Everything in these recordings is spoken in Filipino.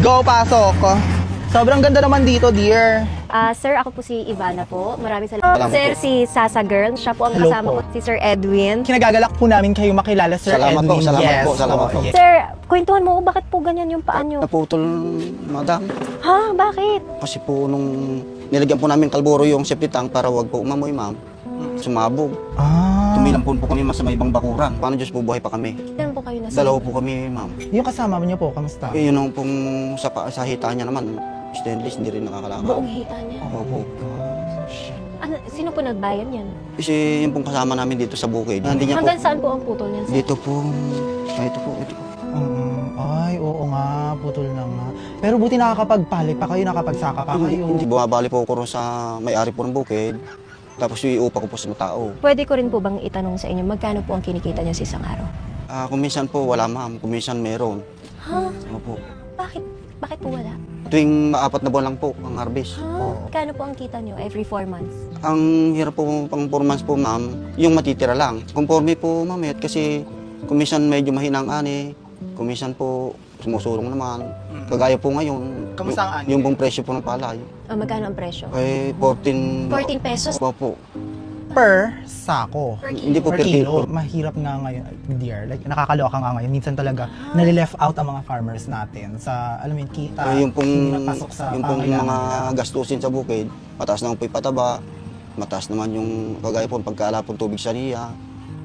Go, pasok. Sobrang ganda naman dito, dear. Sir, ako po si Ivana po. Maraming salamat. Sir, si Sasa Girl. Siya po ang Hello kasama po. ko. Si Sir Edwin. Kinagagalak po namin kayo makilala, Sir Salamat po, Edwin. salamat Yes, po, salamat po. yes. Sir, kwentuhan mo, bakit po ganyan yung paa nyo? Naputol, madam. Ha? Bakit? Kasi po nung nilagyan po namin kalburo yung septic tank para wag po umamoy, ma'am. Sumabog. Tumilampon po kami sa may ibang bakuran. Paano Diyos po buhay pa kami? Ilan po kayo nasa? Dalawa po kami, ma'am. Yung kasama niyo po, kamusta? Eh, yun ang pong sa hita niya naman, stainless, hindi rin nakakalakad. Buong hita niya. Opo. Ano, sino po nagbayan yan? Kasi yung pong kasama namin dito sa bukid, hindi niya po, Hanggang saan po ang putol niyan, sir? dito po, ito po. Ay, oo nga, putol na nga. Pero buti nakakapagpali pa kayo, nakapagsaka pa kayo. Hindi, bumabali po ako ron sa may-ari po ng bukid, tapos iupa ko po sa mga tao. Pwede ko rin po bang itanong sa inyo, magkano po ang kinikita niyo sa isang araw? Kung minsan po wala, ma'am, kung minsan meron. Ha? Opo. Bakit? Bakit po wala? Tuwing 4 na buwan lang po ang harvest. Ha? Magkano po ang kita niyo every 4 months? Ang hirap po pang 4 months po, ma'am, yung matitira lang. Conforme po, ma'am, kasi kung minsan medyo mahinang ani, kung minsan po sumusulong naman. Kagaya po ngayon, Kamusta ang ani? yung pong presyo po ng palay, Magkano ang presyo? ay 14... 14 pesos? Opo. Per sako. Hindi po Per per kilo. kilo. Mahirap nga ngayon, dear. Like, nakakaloka nga ngayon. Minsan talaga, nalileft out ang mga farmers natin sa, alam mo yun, kita. Yung pong, hindi napasok sa yung pong pangailangan mga nila. gastusin sa bukid, mataas naman po yung pataba, mataas naman yung kagaya po pagkaala po tubig sa niya,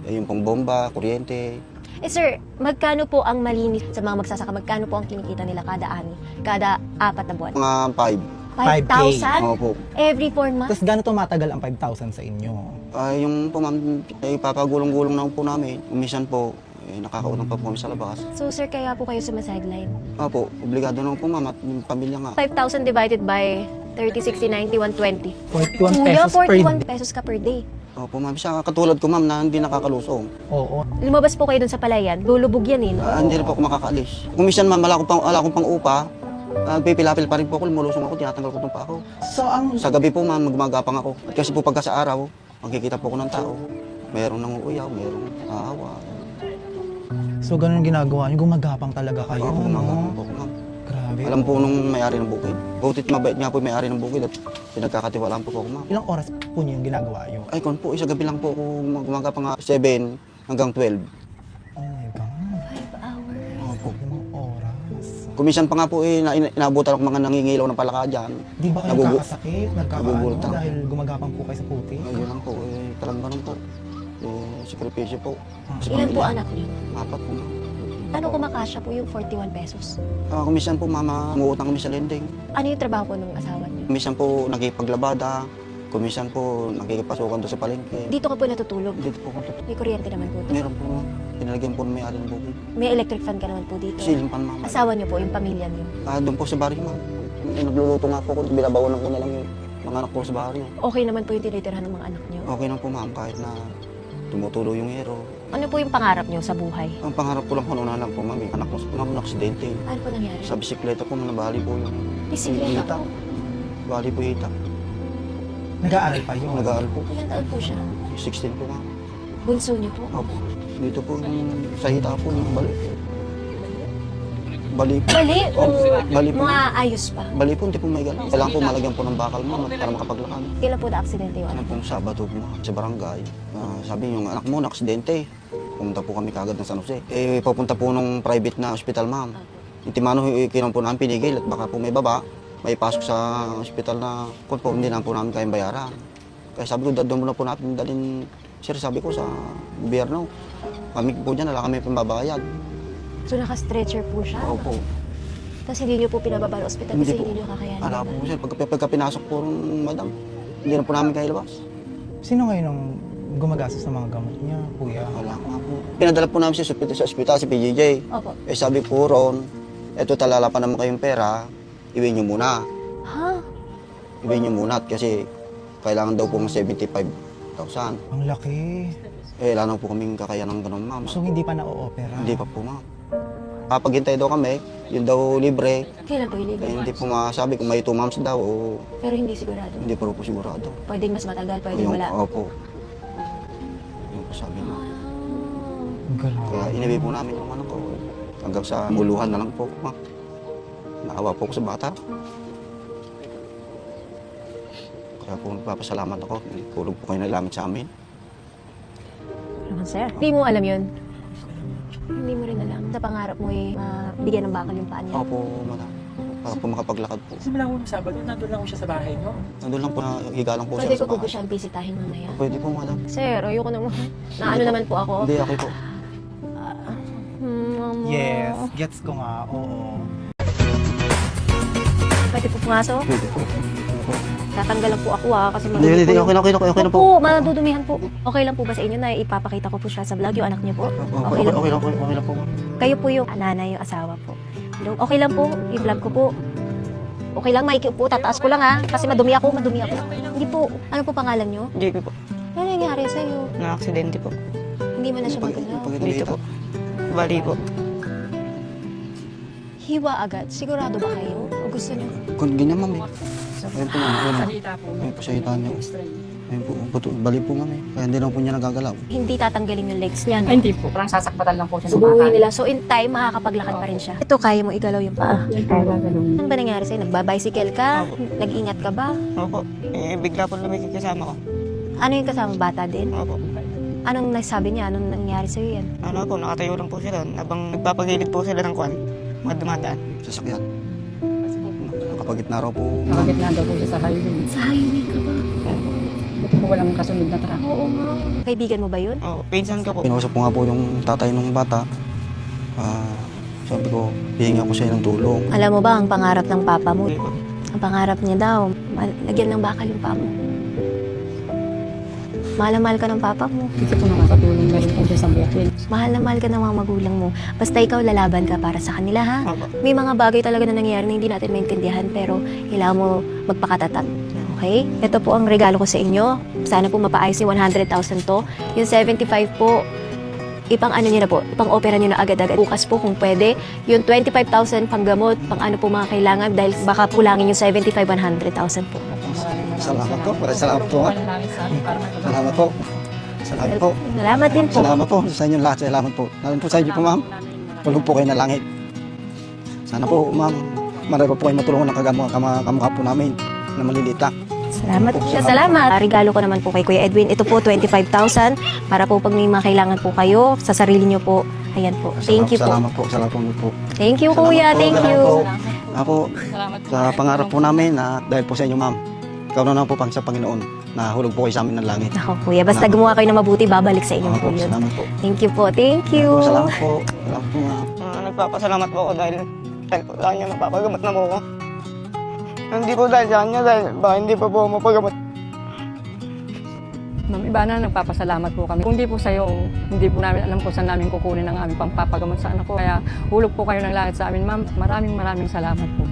yung pong bomba, kuryente. Eh sir, magkano po ang malinis sa mga magsasaka? Magkano po ang kinikita nila kada ani? Kada 4 na buwan? Mga 5,000? 5. Opo. Every 4 months? Tapos gano'n tumatagal ang 5,000 sa inyo? Yung po ma'am, ipapagulong-gulong na po namin. Minsan po, nakakautang pa po kami sa labas. So sir, kaya po kayo sumasideline? Opo, obligado naman po ma'am at yung pamilya nga. 5,000 divided by 30, 60, 90, 120. 41 Kuya, pesos per 41 pesos ka per day. Opo ma'am, siya katulad ko ma'am na hindi nakakalusong. Oo. Lumabas po kayo dun sa palayan, lulubog yan eh, no? Hindi rin po ako makakaalis. Kung minsan ma'am, wala akong pang upa, pipilapil pa rin po ako, lumusong ako, tinatanggal ko itong pa ako. So, ang Sa gabi po ma'am, magmagapang ako. At kasi po pagka sa araw, magkikita po ako ng tao. Mayroong nanguuyaw, mayroong aawa. So, ganun ginagawa niyo. Gumagapang talaga kayo, Ako, gumagapang no? po ako ma'am. Grabe. Alam po nung may-ari ng bukid. Butit mabait nga po yung may-ari ng bukid at pinagkakatiwalaan po ako ma'am. Ilang oras po niyo yung ginagawa niyo? Ay, kung po, isa gabi lang po ako gumagapang 7 hanggang 12. Oh my God. 5 hours. Opo. Ilang oras. Kung minsan pa nga po, inaabutan ako mga nangingilaw ng palaka dyan. Di ba kayo Nagugu- nagkakasakit? Nagkakaano? nagugultang. Dahil gumagapang po kayo sa puti? Ayun lang po, talagang ganun po. Sakripisyo po. Sa Ilan po pamilya. anak niyo? 4 po. Ano kumakasya po yung 41 pesos? Kung minsan po, mama, umuutang kami sa lending. Ano yung trabaho po ng asawa niyo? Kung minsan po, nakipaglabada. Kung minsan po, nakikipasukan doon sa palengke. Dito ka po natutulog? Dito po ako. May kuryente naman po doon. Meron po, pinalagyan po ng may-ari ng bukid. May electric fan ka naman po dito. Siling pan, mama. Asawa niyo po, yung pamilya niyo. Doon po sa baryo, ma'am. Nagluluto nga po ako, binabawalan ko na lang yung mga anak ko sa baryo. Okay naman po yung tinitirhan ng mga anak niyo. Okay lang po, ma'am, kahit na tumutulo yung hero. Ano po yung pangarap niyo sa buhay? Ang pangarap ko lang po noon lang po, ma'am, anak ko na aksidente. Ano po nangyari? Sa bisikleta po, nabali po yung Bisikleta hita. po. Bali po hita. Nag-aaral pa yun? Nag-aaral po. Ilang taon po siya? 16 po, ma'am. Bunso niyo po? Opo. Dito po yung sa hita po yung bali. Bali po. Bali o Bali po. mga ayos pa? Bali po, hindi po may galang. Kailangan po malagyan po ng bakal, ma'am, para makapaglakad. Kailan po na-aksidente yung Ano anak? pong Sabado po sa barangay. Sabi yung anak mo, na-aksidente. Pumunta po kami kagad ng San Jose. Papunta po nung private na ospital, ma'am. Intimano, kinang po namin pinigil at baka po may baba. May pasok sa ospital na kung po, hindi na po namin kayang bayaran. Kaya sabi ko, doon muna po natin dalhin, sir, sabi ko sa gobyerno. Kami po dyan, wala kami pambabayad. So naka-stretcher po siya? Opo. Tapos hindi niyo po pinababa ng ospital kasi hindi niyo kakayanin. Ala po, sir, pagka pinasok po ng madam, hindi na po namin kaya labas. Sino ngayon ang gumagastos ng mga gamot niya, kuya? Wala ko nga po. Pinadala po namin sa ospital si PJJ. Opo. Sabi po ron, eto talala pa naman kayong pera, iwi nyo muna. Ha? Iwi nyo muna kasi kailangan daw po ng 75,000. Ang laki. Wala na po kaming kakayan ng ganun, ma'am. So, hindi pa na-o-opera? Hindi pa po, ma'am. Paghintay daw kami, yun daw libre. Kailan po ilibre? Hindi po masabi kung may 2 months daw o Pero hindi sigurado. hindi pa rin po sigurado. Pwedeng mas matagal, pwedeng wala. Opo. Yun po sabi niya. Grabe. Kaya iniwi po namin yung ano ko. Hanggang sa buluhan na lang po, ma'am. Naawa po ako sa bata. Kaya po nagpapasalamat ako. Tulog po kayo na lamit sa amin. Naman, sir. Hindi mo alam yun. Hindi mo rin alam. Sa pangarap mo mabigyan ng bakal yung paa niya. Opo, madam. Para po makapaglakad po. Simula ko ng Sabado, nandun lang ko siya sa bahay niyo. Nandun lang po, higa lang po Pwede siya ko sa po bahay. siyang bisitahin mamaya. Pwede po, madam. Sir, ayoko naman. Naano naman po ako. Hindi, okay po. Mama. Yes, gets ko nga, oo. Pwede po pumasok? Pwede po. Tatanggalan po ako kasi Hindi, okay na po. Opo, madudumihan po. Okay lang po ba sa inyo na ipapakita ko po siya sa vlog, yung anak niyo po? Okay lang po. Kayo po yung nanay, yung asawa po. Hello? Okay lang po, i-vlog ko po. Okay lang, maiki po, tataas ko lang ha. Kasi madumi ako. Hindi po. Ano po pangalan niyo? JP po. Ano nangyari sa'yo? Na-aksidente po. Hindi mo na siya magalaw. Dito po. Bali po. Hiwa agad. Sigurado ba kayo? O gusto niyo? Kung ganyan, ma'am eh. Ayun po, ma'am. Salita po. Ayun po sa hita niyo. Strange. Ayun po, bali po, ma'am eh. Kaya hindi lang po niya nagagalaw. Hindi tatanggalin yung legs niya. Ay, hindi po. Parang sasakpatan lang po siya. Subuhin nila. So in time, makakapaglakad pa rin siya. Ito, kaya mo igalaw yung paa. Kaya gagalong. Ano ba nangyari sa'yo? Nagbabicycle ka? Nag-ingat ka ba? Opo. Bigla po lumikit kasama ko. Ano yung kasama? Bata din? Opo. Anong nasabi niya? Anong nangyari sa'yo yan? Ano po, nakatayo lang po sila. Habang nagpapagilid po sila ng kwan, mga dumadaan. Sasakyan. Nakapagitna raw po. Nakagitna daw po siya sa highway. Sa highway ka ba? Buti po walang kasunod na truck. Oo nga. Kaibigan mo ba yun? Oo, pinsan ko po. Pinausap ko nga po yung tatay ng bata. Sabi ko, hihingi ako siya ng tulong. Alam mo ba ang pangarap ng papa mo? Hindi po. Ang pangarap niya daw, lagyan ng bakal yung paa mo. Mahal na mahal ka ng papa mo. Kasi po nakakatulong na rin po siya sa buhay. Mahal na mahal ka ng mga magulang mo. Basta ikaw lalaban ka para sa kanila, ha? Opo. May mga bagay talaga na nangyayari na hindi natin maintindihan, pero kailangan mo magpakatatag. Okay? Ito po ang regalo ko sa inyo. Sana po mapaayos yung 100,000 to. Yung 75 po, ipang ano nyo na po, ipang opera nyo na agad-agad. Bukas po kung pwede. Yung 25,000 pang gamot, pang ano po mga kailangan, dahil baka kulangin yung 75, 100,000 po. Salamat po. Salamat po. Salamat po. Salamat po. Salamat din po. Salamat po sa inyong lahat. Salamat po. Salamat po sa inyo po, ma'am. Tulong po kayo na langit. Sana po, ma'am, marami po kayo matulungan ng kamukha po namin na maliliit lang. Salamat. Salamat. Regalo ko naman po kay Kuya Edwin. Ito po, 25,000 para po pag may mga kailangan po kayo sa sarili nyo po. Ayan po. Thank you po. Salamat po. Salamat po. Thank you, Kuya. Thank you. Ako, sa pangarap po namin na dahil po sa inyo, ma'am, ikaw na lang po pang sa Panginoon na hulog po kayo sa amin ng langit. Ako, Kuya. Basta gumawa kayo ng mabuti, babalik sa inyo po yun. Salamat po. Thank you po. Thank you. Salamat po. Salamat po, ma'am. Nagpapasalamat po ako dahil po sa kanya napapagamot na po ako. Hindi po dahil sa kanya, dahil baka hindi pa po mapagamot. Ma'am Ivana, nagpapasalamat po kami. Kung di po sa'yo, hindi po namin alam kung saan namin kukunin ang aming pampapagamot sa anak ko. Kaya hulog po kayo ng langit sa amin, ma'am. Maraming salamat po.